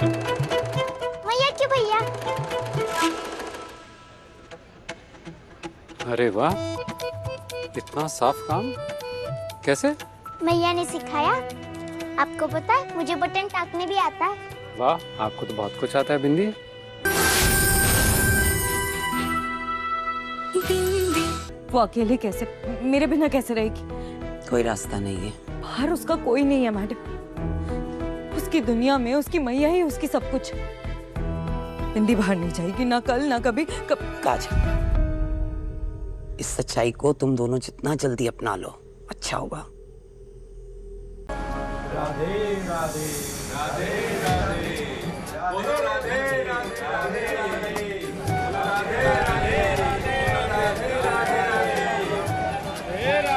मैया के भैया। अरे वाह, इतना साफ काम कैसे? मैया ने सिखाया। आपको पता है मुझे बटन टाकने भी आता है। वाह, आपको तो बहुत कुछ आता है बिंदी। वो अकेले कैसे, मेरे बिना कैसे रहेगी? कोई रास्ता नहीं है। बाहर उसका कोई नहीं है मैडम। उसकी दुनिया में उसकी मैया ही उसकी सब कुछ। बिंदी बाहर नहीं जाएगी, ना कल ना कभी। काजल, इस सच्चाई को तुम दोनों जितना जल्दी अपना लो अच्छा होगा। राधे राधे राधे राधे बोलो राधे राधे राधे राधे राधे राधे राधे राधे राधे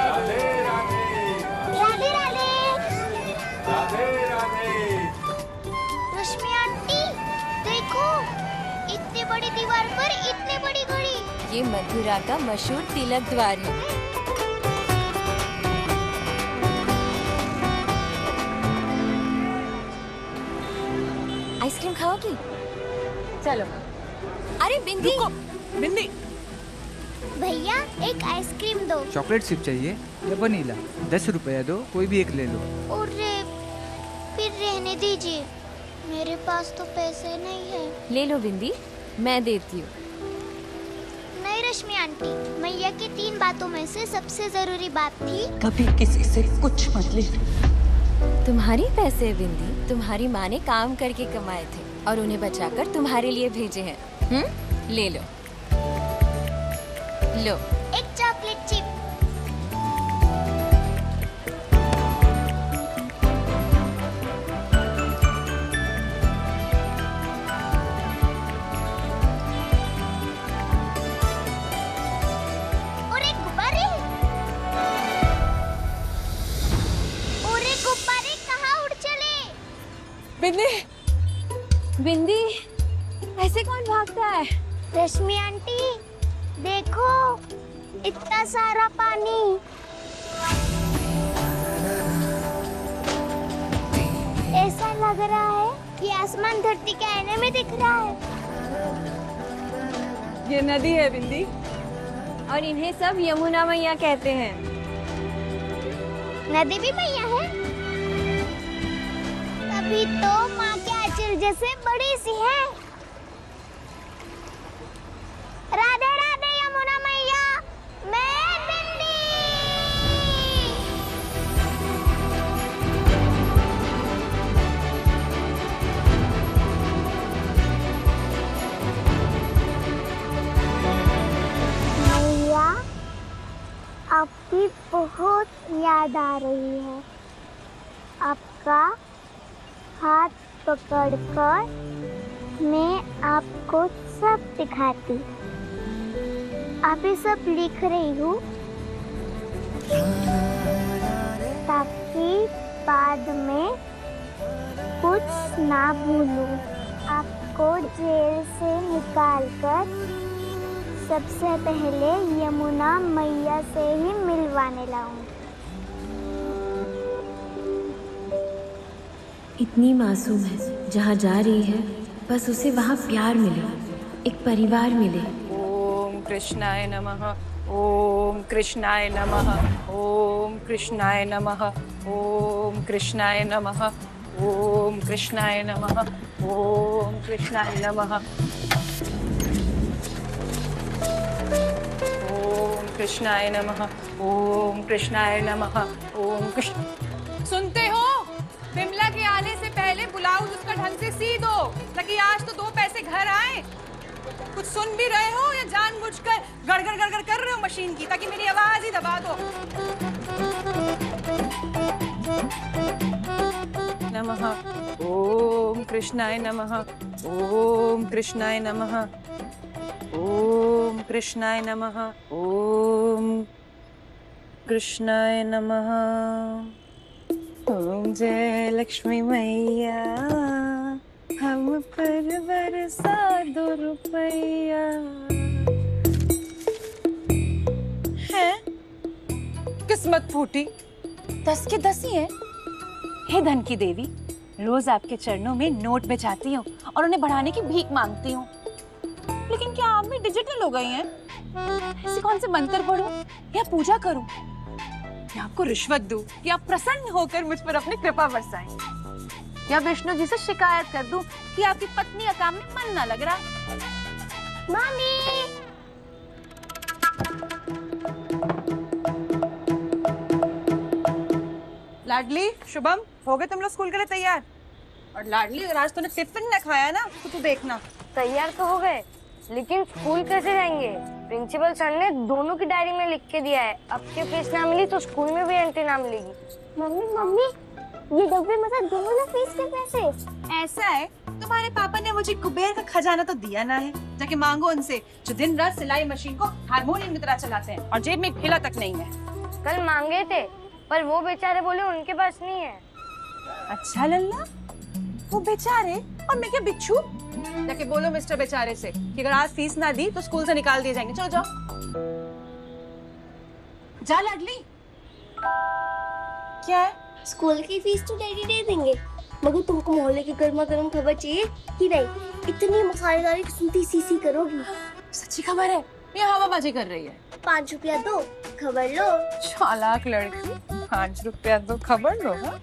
राधे राधे राधे। राधे राधे। रश्मि आंटी देखो, इतनी बड़ी दीवार पर इतनी बड़ी घड़ी। ये मथुरा का मशहूर तिलक द्वार है। आइसक्रीम खाओगी? चलो। अरे बिंदी, बिंदी, भैया एक आइसक्रीम दो। चॉकलेट सिप चाहिए या वनीला? 10 रुपया दो, कोई भी एक ले लो। और फिर रहने दीजिए, मेरे पास तो पैसे नहीं है। ले लो बिंदी, मैं देती हूँ। नहीं रश्मि आंटी, मैया की 3 बातों में से सबसे जरूरी बात थी कभी किसी से कुछ मत ले। तुम्हारी पैसे बिंदी, तुम्हारी माँ ने काम करके कमाए थे और उन्हें बचाकर तुम्हारे लिए भेजे हैं। ले लो, लो। एक चॉकलेट चिप। और एक गुब्बारे। और एक गुब्बारे कहाँ उड़ चले? बिंदी, बिंदी, ऐसे कौन भागता है? रश्मि आंटी देखो, इतना सारा पानी। ऐसा लग रहा है कि आसमान धरती के आईने में दिख रहा है। ये नदी है बिंदी, और इन्हें सब यमुना मैया कहते हैं। नदी भी मैया है, तभी तो माँ के आंचल जैसे बड़ी सी है। राधे राधे यमुना मैया, मैं बिंदी। मैया आपकी बहुत याद आ रही है। आपका हाथ पकड़कर मैं आपको सब दिखाती। अभी सब लिख रही हूँ ताकि बाद में कुछ ना भूलूं। आपको जेल से निकालकर सबसे पहले यमुना मैया से ही मिलवाने लाऊं। इतनी मासूम है, जहाँ जा रही है बस उसे वहाँ प्यार मिले, एक परिवार मिले। ओम कृष्णाय नमः, ओम कृष्णाय नमः, ओम कृष्णाय नमः, ओम कृष्णाय नमः, ओम कृष्णाय नमः, ओम कृष्णाय नमः, ओम कृष्णाय नमः, ओम कृष्णाय नमः, ओम कृष्ण। सुनते हो? बिमला के आने से पहले ब्लाउज उसका ढंग से सी दो, ताकि आज तो 2 पैसे घर आए। कुछ सुन भी रहे हो या जानबूझकर गड़गड़ गड़गड़ कर रहे हो मशीन की, ताकि मेरी आवाज ही दबा दो? नमः, ओम कृष्णाय नमः, ओम कृष्णाय नमः, ओम कृष्णाय नमः, ओम कृष्णाय नमः। ओम जय लक्ष्मी मैया, हम पर बरसा 2 रुपया। है किस्मत फूटी, 10 के 10 ही है। हे धन की देवी, रोज आपके चरणों में नोट बेचाती हूँ और उन्हें बढ़ाने की भीख मांगती हूँ, लेकिन क्या आप भी डिजिटल हो गई हैं? ऐसे कौन से मंत्र पढ़ूं या पूजा करूं या आपको रिश्वत दूं कि आप प्रसन्न होकर मुझ पर अपनी कृपा बरसाएं, या विष्णु जी से शिकायत कर दूं कि आपकी पत्नी का काम में मन ना लग रहा। मम्मी, लाडली, शुभम, हो गए तुम लोग स्कूल के लिए तैयार? और लाडली, अगर आज तूने टिफिन न खाया ना तो तू देखना। तैयार तो हो गए, लेकिन स्कूल कैसे जाएंगे? प्रिंसिपल सर ने दोनों की डायरी में लिख के दिया है, अब की फीस ना मिली तो स्कूल में भी एंट्री ना मिलेगी। मम्मी मम्मी, ये डब्बे में से दोनों ना फीस के पैसे। ऐसा है, तुम्हारे पापा ने मुझे कुबेर का खजाना तो दिया ना है, जाके मांगो उनसे, जो दिन रात सिलाई मशीन को हारमोनियम की तरह चलाते हैं और जेब में एक ढीला तक नहीं है। कल मांगे थे, पर वो बेचारे बोले उनके पास नहीं है। अच्छा लल्ला, वो बेचारे और मैं क्या बिच्छू? जाके बोलो मिस्टर बेचारे से कि अगर आज फीस ना दी तो स्कूल से निकाल दिए जाएंगे। चलो जाओ, जा लाडली। क्या है? स्कूल की फीस तो डैडी दे देंगे, मगर तुमको मोहल्ले की गर्मा गर्म खबर चाहिए कि नहीं? इतनी मसालेदार सुनती सीसी करोगी? सच्ची खबर है या हवाबाजी कर रही है? 5 रुपया दो, खबर लो। चालाक लड़की, 5 रुपया दो, खबर लो। हाँ?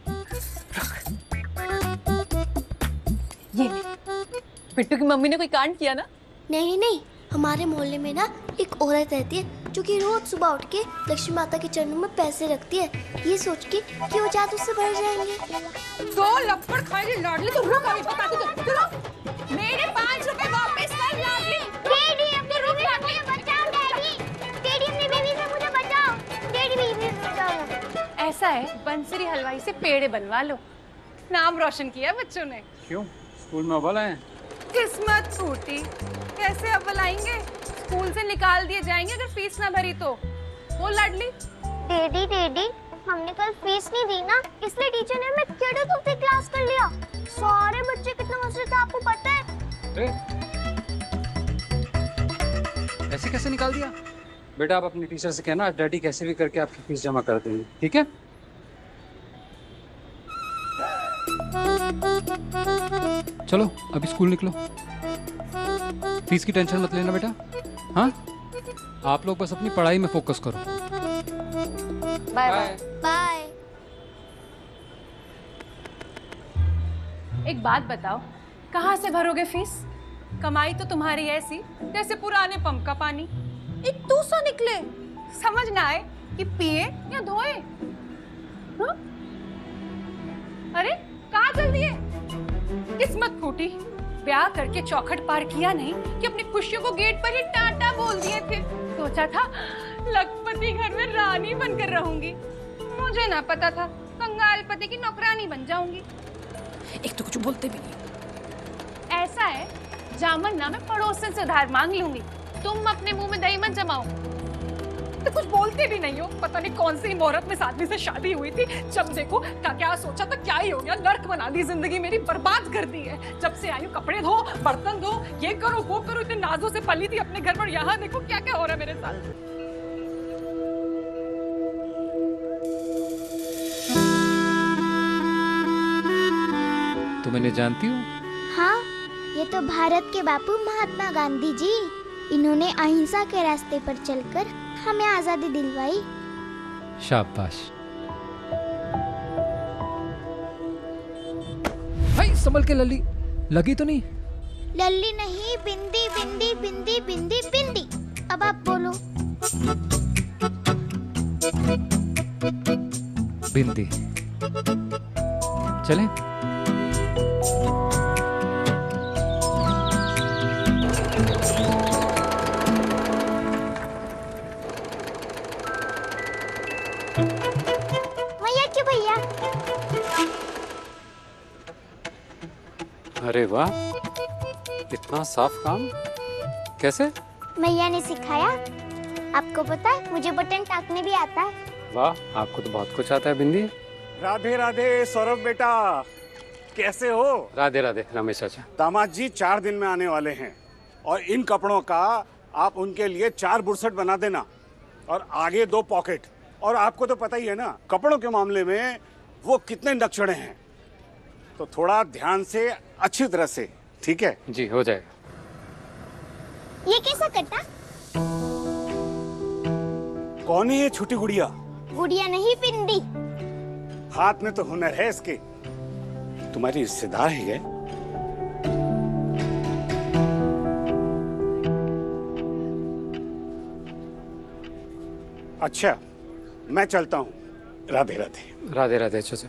ये पिट्टू की मम्मी ने कोई कांड किया ना? नहीं नहीं, हमारे मोहल्ले में ना एक औरत रहती है जो कि रोज सुबह उठ के लक्ष्मी माता के चरणों में पैसे रखती है, ये सोच के कि वो जादू से भर जाएंगे। दो लपड़ खाएगी लाडली, तो रुक, अभी बताती तो रुक। मेरे 5 रुपए वापस कर लाडली। डैडी, अपने बेबी से मुझे बचाओ। डैडी, डैडी, अपने बेबी से मुझे बचाओ। डैडी, बेबी से बचाओ। ऐसा है, बंसरी हलवाई से पेड़े बनवा लो, नाम रोशन किया बच्चों ने। क्यों, स्कूल में अव्वल आए? किस्मत फूटी, कैसे अव्वल आएंगे? स्कूल से निकाल दिए जाएंगे अगर फीस ना भरी तो। वो लाडली। डैडी डैडी, हमने कल फीस नहीं दी ना, इसलिए टीचर ने हमें केड़े दूर से क्लास कर लिया। सारे बच्चे कितने हंस रहे थे, आपको पता है? ऐसे कैसे निकाल दिया? बेटा, आप अपने टीचर से कहना डैडी कैसे भी करके आपकी फीस जमा कर देंगे, ठीक है? चलो अभी स्कूल निकलो, फीस की टेंशन मत लेना बेटा। हाँ, आप लोग बस अपनी पढ़ाई में फोकस करो। Bye bye. बाय। एक बात बताओ, कहाँ से भरोगे फीस? कमाई तो तुम्हारी ऐसी जैसे पुराने पंप का पानी, एक दूसरा निकले, समझ ना आए कि पिए या धोए। हाँ? अरे कहाँ चल दिए? किस्मत फूटी, ब्याह करके चौखट पार किया नहीं कि अपनी खुशियों को गेट पर ही टाटा बोल दिए थे। सोचा था लखपति घर में रानी बनकर रहूंगी, मुझे ना पता था कंगालपति की नौकरानी बन जाऊंगी। एक तो कुछ बोलते भी नहीं। ऐसा है, जामन ना मैं पड़ोसन से उधार मांग लूंगी, तुम अपने मुंह में दही मत जमाओ। तो कुछ बोलते भी नहीं हो, पता नहीं कौन सी मुहूर्त में इस आदमी से शादी हुई थी, जब देखो क्या सोचा था, क्या ही हो गया, नर्क बना दी जिंदगी मेरी, बर्बाद कर दी है। जब से आई हूँ कपड़े धो, बर्तन धो, ये करो वो करो, इतने नाजों से पली थी अपने घर पर, यहाँ देखो क्या क्या हो रहा है मेरे साथ। तुम इन्हें जानती हो? हाँ, ये तो भारत के बापू महात्मा गांधी जी, इन्होंने अहिंसा के रास्ते पर चलकर हमें आजादी दिलवाई। शाबाश। भाई संभल के लल्ली, लगी तो नहीं? लल्ली नहीं, बिंदी बिंदी बिंदी बिंदी बिंदी। अब आप बोलो। बिंदी। चलें? भैया क्यों भैया? अरे वाह, इतना साफ काम कैसे? भैया ने सिखाया। आपको पता है, मुझे बटन टाकने भी आता है। वाह, आपको तो बहुत कुछ आता है बिंदी। राधे राधे सौरभ बेटा, कैसे हो? राधे राधे रमेश चाचा। दामाद जी 4 दिन में आने वाले हैं और इन कपड़ों का आप उनके लिए 4 बुरसट बना देना और आगे 2 पॉकेट। और आपको तो पता ही है ना, कपड़ों के मामले में वो कितने नकचड़े हैं। तो थोड़ा ध्यान से, अच्छी तरह से, ठीक है? जी हो जाएगा। ये कैसा कटा? कौन है ये छोटी गुड़िया? गुड़िया नहीं, पिंडी। हाथ में तो हुनर है इसके। तुम्हारी रिश्तेदार है ये? अच्छा, मैं चलता हूँ। राधे राधे। राधे राधे। अच्छे से।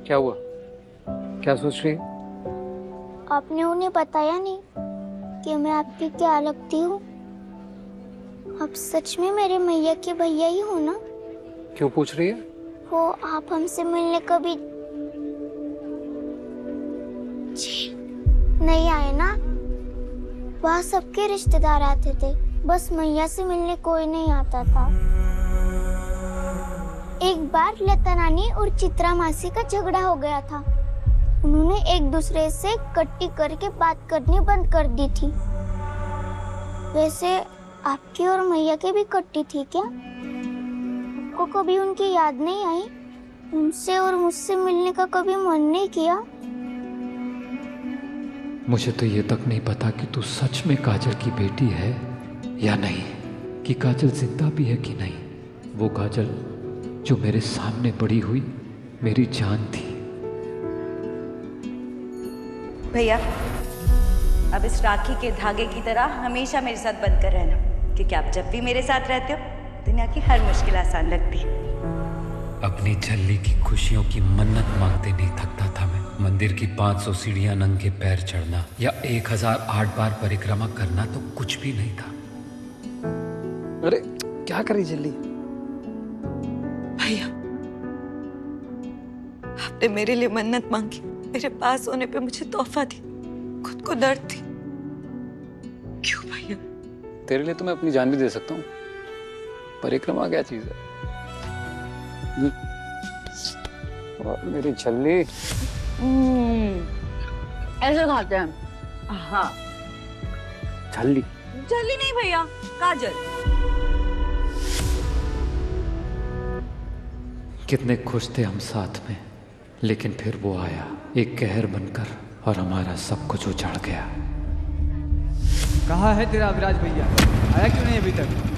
क्या हुआ? क्या सोच रही है? आपने उन्हें बताया नहीं कि मैं आपकी क्या लगती हूँ? आप सच में मेरे मैया के भैया ही हो ना? क्यों पूछ रही है? वो आप हमसे मिलने कभी नहीं आए ना? वहाँ सबके रिश्तेदार आते थे, बस मैया से मिलने कोई नहीं आता था। एक बार लता नानी और चित्रा मासी का झगड़ा हो गया था। उन्होंने एक दूसरे से कट्टी करके बात करनी बंद कर दी थी। वैसे आपकी और मैया की भी कट्टी थी क्या? आपको कभी उनकी याद नहीं आई? उनसे और मुझसे मिलने का कभी मन नहीं किया? मुझे तो ये तक नहीं पता कि तू सच में काजल की बेटी है या नहीं, कि काजल जिंदा भी है कि नहीं। वो काजल जो मेरे सामने पड़ी हुई मेरी जान थी। भैया, अब इस राखी के धागे की तरह हमेशा मेरे साथ बनकर रहना, क्योंकि आप जब भी मेरे साथ रहते हो दुनिया की हर मुश्किल आसान लगती है। अपनी झल्ली की खुशियों की मन्नत मांगते नहीं थकता था मैं। मंदिर की 500 सीढ़ियां नंगे पैर चढ़ना या 1008 बार परिक्रमा करना तो कुछ भी नहीं था। अरे क्या करी जल्दी? भैया, आपने मेरे लिए मन्नत मांगी, मेरे पास होने पे मुझे तोहफा दी, खुद को दर्द थी। क्यों भैया? तेरे लिए तो मैं अपनी जान भी दे सकता हूँ। परिक्रमा क्या चीज है? और मेरी झल्ली ऐसे खाते हैं। हाँ, झल्ली जल्दी नहीं भैया, काजल। कितने खुश थे हम साथ में, लेकिन फिर वो आया एक कहर बनकर और हमारा सब कुछ उजाड़ गया। कहाँ है तेरा अविराज भैया? आया क्यों नहीं अभी तक?